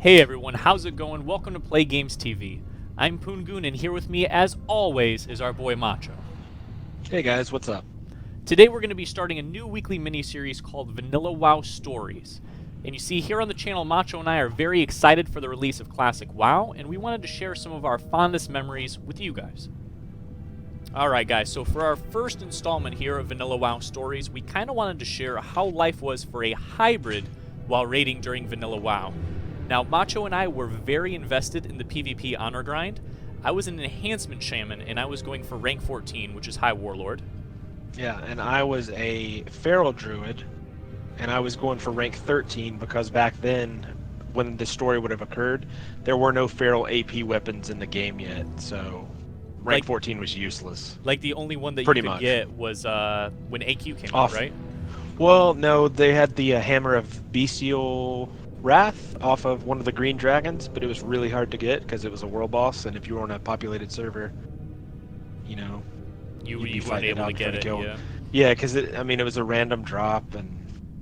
Hey everyone, how's it going? Welcome to PlaygamesTV. I'm Poongoon, and here with me, as always, is our boy Macho. Hey guys, what's up? Today we're going to be starting a new weekly miniseries called Vanilla WoW Stories. And you see, here on the channel, Macho and I are very excited for the release of Classic WoW, and we wanted to share some of our fondest memories with you guys. Alright guys, so for our first installment here of Vanilla WoW Stories, we kind of wanted to share how life was for a hybrid while raiding during Vanilla WoW. Now, Macho and I were very invested in the PvP honor grind. I was an enhancement shaman, and I was going for rank 14, which is High Warlord. Yeah, and I was a feral druid, and I was going for rank 13 because back then, when the story would have occurred, there were no feral AP weapons in the game yet, so rank 14 was useless. Like, the only one that Pretty you could much. get was when AQ came out, right? Well, no, they had the Hammer of Bestial Wrath off of one of the green dragons, but it was really hard to get because it was a world boss, and if you were on a populated server, you know, you you'd be weren't fighting able to out get trying it, kill. yeah. Yeah, because it was a random drop, and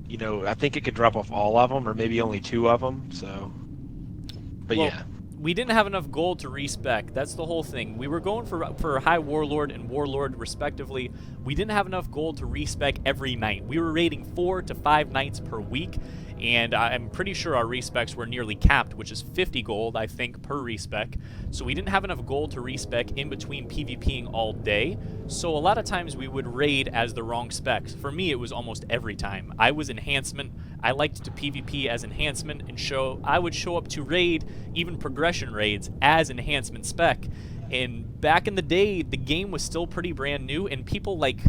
you know, I think it could drop off all of them, or maybe only 2 of them. So, but Well, yeah, we didn't have enough gold to respec. That's the whole thing. We were going for High Warlord and Warlord respectively. We didn't have enough gold to respec every night. We were raiding 4 to 5 nights per week, and I'm pretty sure our respecs were nearly capped, which is 50 gold, I think, per respec. So we didn't have enough gold to respec in between PvPing all day. So a lot of times we would raid as the wrong specs. For me, it was almost every time. I was enhancement. I liked to PvP as enhancement, and I would show up to raid, even progression raids, as enhancement spec. And back in the day, the game was still pretty brand new, and people, like,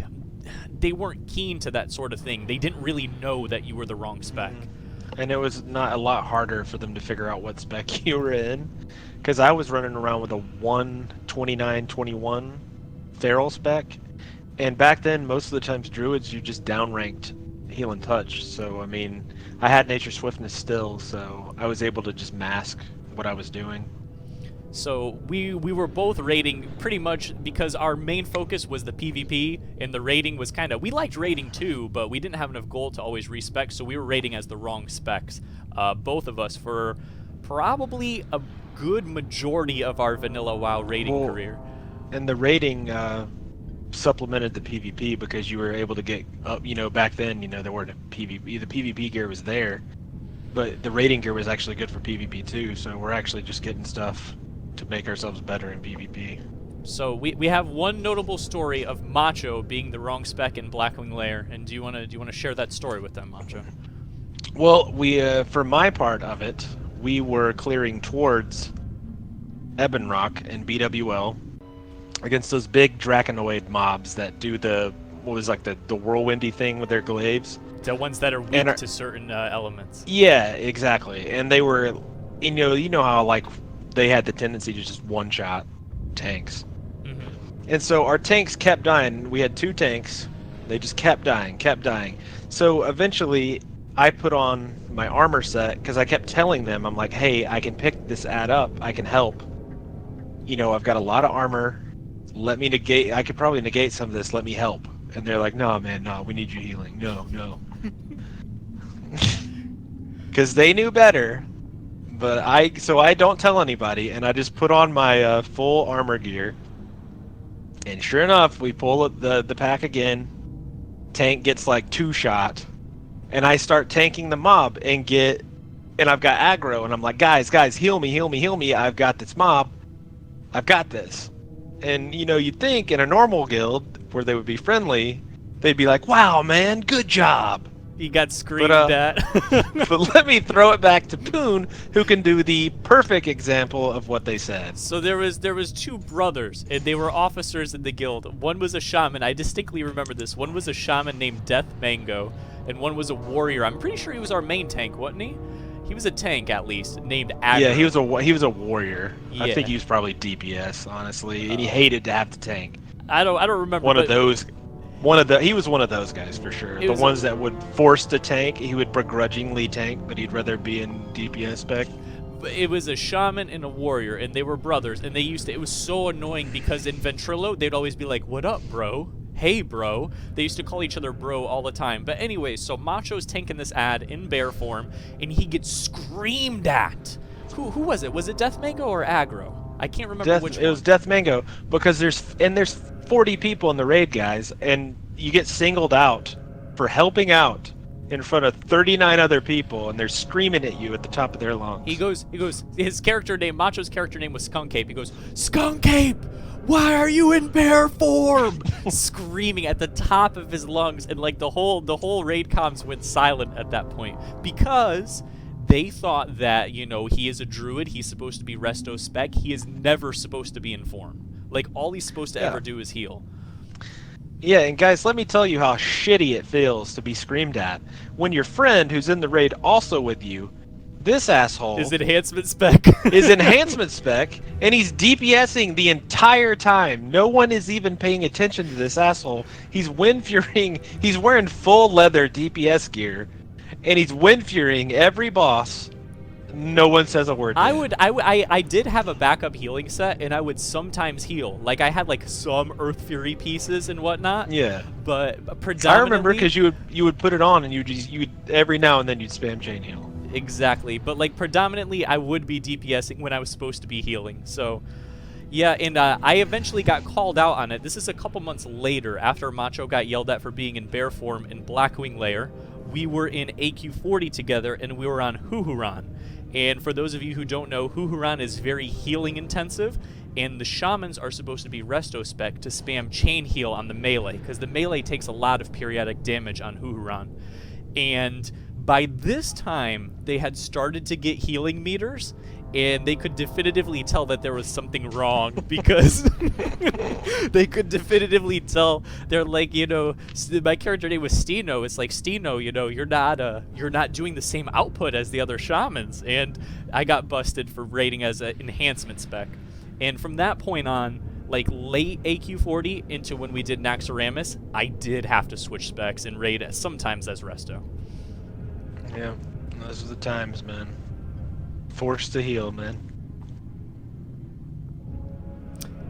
they weren't keen to that sort of thing. They didn't really know that you were the wrong spec. and it was not a lot harder for them to figure out what spec you were in, because I was running around with a 129-21 feral spec, and back then most of the times druids you just downranked heal and touch. So I mean, I had nature swiftness still, so I was able to just mask what I was doing. So we were both raiding pretty much because our main focus was the PvP, and the raiding was kind of... We liked raiding too, but we didn't have enough gold to always respec, so we were raiding as the wrong specs. Both of us for probably a good majority of our Vanilla WoW raiding career. And the raiding supplemented the PvP because you were able to get up, you know, back then, you know, there weren't PvP. The PvP gear was there, but the raiding gear was actually good for PvP too, so we're actually just getting stuff to make ourselves better in PvP. So we have one notable story of Macho being the wrong spec in Blackwing Lair, and do you want to share that story with them, Macho? Well, we for my part of it, we were clearing towards Ebonrock and BWL against those big Draconoid mobs that do the whirlwindy thing with their glaives. The ones that are weak to certain elements. Yeah, exactly. And they were, you know how like they had the tendency to just one-shot tanks. Mm-hmm. And so our tanks kept dying. We had 2 tanks. They just kept dying, kept dying. So eventually I put on my armor set because I kept telling them, I'm like, hey, I can pick this ad up. I can help. You know, I've got a lot of armor. Let me negate. I could probably negate some of this. Let me help. And they're like, no, man, no, we need you healing. No. Because they knew better. But I don't tell anybody, and I just put on my full armor gear. And sure enough, we pull the pack again. Tank gets like 2-shot, and I start tanking the mob and I've got aggro, and I'm like, guys, heal me! I've got this mob. I've got this. And you know, you'd think in a normal guild where they would be friendly, they'd be like, wow, man, good job. He got screamed at. But let me throw it back to Poon, who can do the perfect example of what they said. So there was 2 brothers, and they were officers in the guild. One was a shaman. I distinctly remember this. One was a shaman named Death Mango, and one was a warrior. I'm pretty sure he was our main tank, wasn't he? He was a tank, at least, named Aggro. Yeah, he was a warrior. Yeah. I think he was probably DPS, honestly, and he hated to have to tank. I don't remember. He was one of those guys for sure. The ones that would force to tank, he would begrudgingly tank, but he'd rather be in DPS spec. It was a shaman and a warrior, and they were brothers, and it was so annoying because in Ventrilo, they'd always be like, what up, bro? Hey, bro. They used to call each other bro all the time. But anyways, so Macho's tanking this ad in bear form, and he gets screamed at Who was it? Was it Death Mango or Aggro? I can't remember which one. It was Death Mango, because there's 40 people in the raid, guys, and you get singled out for helping out in front of 39 other people, and they're screaming at you at the top of their lungs. He goes, his character name, Macho's character name was Skunk Ape. He goes, Skunk Ape, why are you in bear form? Screaming at the top of his lungs, and like the whole raid comms went silent at that point, because they thought that, you know, he is a druid, he's supposed to be resto spec, he is never supposed to be in form. Like, all he's supposed to ever do is heal. Yeah, and guys, let me tell you how shitty it feels to be screamed at when your friend who's in the raid also with you, this asshole, is enhancement spec. is enhancement spec, and he's DPSing the entire time. No one is even paying attention to this asshole. He's wind furying, he's wearing full leather DPS gear, and he's wind furying every boss. No one says a word. I did have a backup healing set, and I would sometimes heal. Like, I had like some Earth Fury pieces and whatnot. Yeah. But predominantly, I remember because you would put it on, and you would every now and then you'd spam chain heal. Exactly. But like predominantly, I would be DPSing when I was supposed to be healing. So, yeah. And I eventually got called out on it. This is a couple months later, after Macho got yelled at for being in bear form in Blackwing Lair. We were in AQ40 together, and we were on Huhuran. And for those of you who don't know, Huhuran is very healing intensive, and the shamans are supposed to be resto spec to spam chain heal on the melee, because the melee takes a lot of periodic damage on Huhuran. And by this time, they had started to get healing meters, and they could definitively tell that there was something wrong, because they could definitively tell. They're like, you know, my character name was Stino. It's like, Stino, you know, you're not doing the same output as the other shamans. And I got busted for raiding as an enhancement spec. And from that point on, like late AQ40 into when we did Naxxramas, I did have to switch specs and raid sometimes as resto. Yeah, those are the times, man. Forced to heal, man.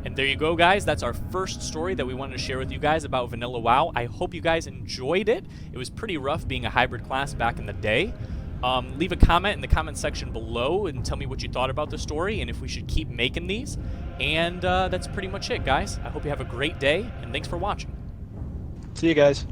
And there you go, guys. That's our first story that we wanted to share with you guys about Vanilla WoW. I hope you guys enjoyed it. It was pretty rough being a hybrid class back in the day. Leave a comment in the comment section below and tell me what you thought about the story and if we should keep making these. And that's pretty much it, guys. I hope you have a great day, and thanks for watching. See you guys.